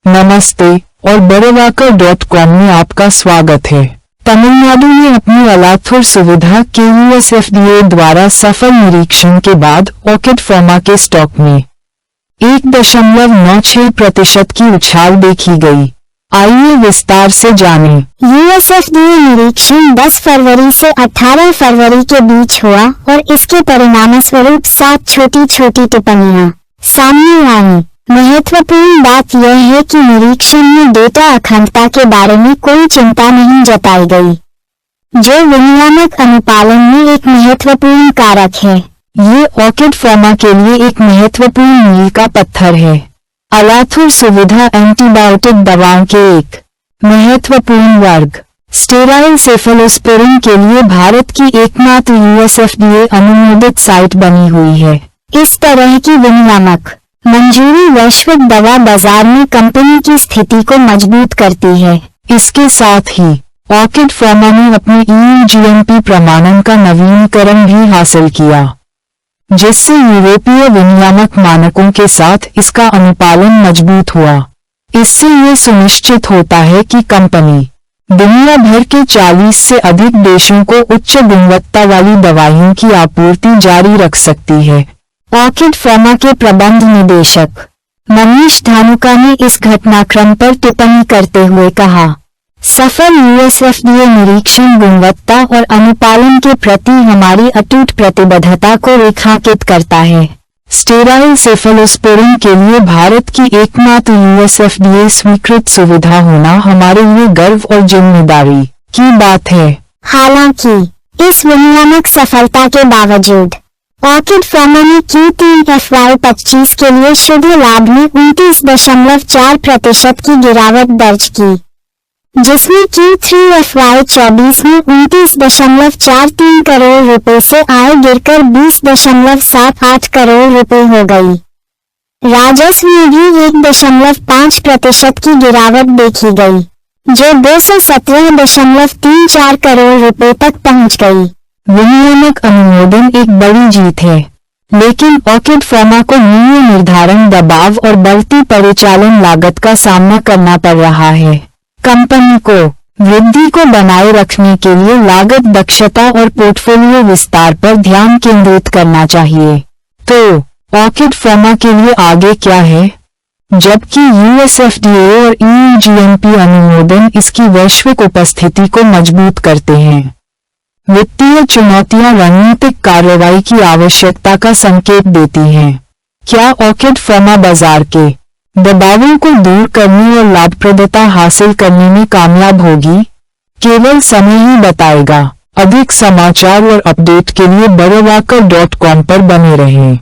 नमस्ते और बड़वाकर.com में आपका स्वागत है। तमिलनाडु ने अपनी अलाथुर सुविधा के यूएसएफडीए द्वारा सफल निरीक्षण के बाद ऑर्किड फार्मा के स्टॉक में 1.96% की उछाल देखी गई। आइए विस्तार से जानें। यूएसएफडीए निरीक्षण 10 फरवरी से 18 फरवरी के बीच हुआ और इसके परिणामस्वरूप 7 छोटी टिप्पणियां सामने आई। महत्वपूर्ण बात यह है कि निरीक्षण में डेटा अखंडता के बारे में कोई चिंता नहीं जताई गई, जो विनियामक अनुपालन में एक महत्वपूर्ण कारक है। ये ऑर्किड फार्मा के लिए एक महत्वपूर्ण मील का पत्थर है। अलाथुर सुविधा एंटीबायोटिक दवाओं के एक महत्वपूर्ण वर्ग स्टेराइल सेफलोस्पोरिन के लिए भारत की एकमात्र यूएसएफडीए अनुमोदित साइट बनी हुई है। इस तरह की विनियामक मंजूरी वैश्विक दवा बाजार में कंपनी की स्थिति को मजबूत करती है। इसके साथ ही ऑर्किड फार्मा ने अपने ईयू-जीएमपी प्रमाणन का नवीनीकरण भी हासिल किया, जिससे यूरोपीय विनियामक मानकों के साथ इसका अनुपालन मजबूत हुआ। इससे ये सुनिश्चित होता है कि कंपनी दुनिया भर के 40 से अधिक देशों को उच्च गुणवत्ता वाली दवाइयों की आपूर्ति जारी रख सकती है। ऑर्किड फार्मा के प्रबंध निदेशक मनीष धानुका ने इस घटनाक्रम पर टिप्पणी करते हुए कहा, सफल यूएसएफडीए निरीक्षण गुणवत्ता और अनुपालन के प्रति हमारी अटूट प्रतिबद्धता को रेखांकित करता है। स्टेराइल सेफलोस्पोरिन के लिए भारत की एकमात्र यूएसएफडीए स्वीकृत सुविधा होना हमारे लिए गर्व और जिम्मेदारी की बात है। हालांकि इस विनियामक सफलता के बावजूद ऑर्किड फार्मा ने Q3 FY25 के लिए शुद्ध लाभ में 29.4% की गिरावट दर्ज की, जिसमें Q3 FY24 में 29.43 करोड़ रुपए से आय गिरकर 20.78 करोड़ रुपए हो गई। राजस्व में भी 1.5% की गिरावट देखी गई, जो 217.34 करोड़ रुपए तक पहुंच गई। विनियामक अनुमोदन एक बड़ी जीत है, लेकिन ऑर्किड फार्मा को मूल्य निर्धारण दबाव और बढ़ती परिचालन लागत का सामना करना पड़ रहा है। कंपनी को वृद्धि को बनाए रखने के लिए लागत दक्षता और पोर्टफोलियो विस्तार पर ध्यान केंद्रित करना चाहिए। तो ऑर्किड फार्मा के लिए आगे क्या है? जबकि यूएसएफडीए और ईयू-जीएमपी अनुमोदन इसकी वैश्विक उपस्थिति को मजबूत करते हैं, वित्तीय चुनौतियां रणनीतिक कार्रवाई की आवश्यकता का संकेत देती हैं। क्या ऑर्किड फार्मा बाजार के दबावों को दूर करने और लाभप्रदता हासिल करने में कामयाब होगी? केवल समय ही बताएगा। अधिक समाचार और अपडेट के लिए बड़वाकर.com पर बने रहें।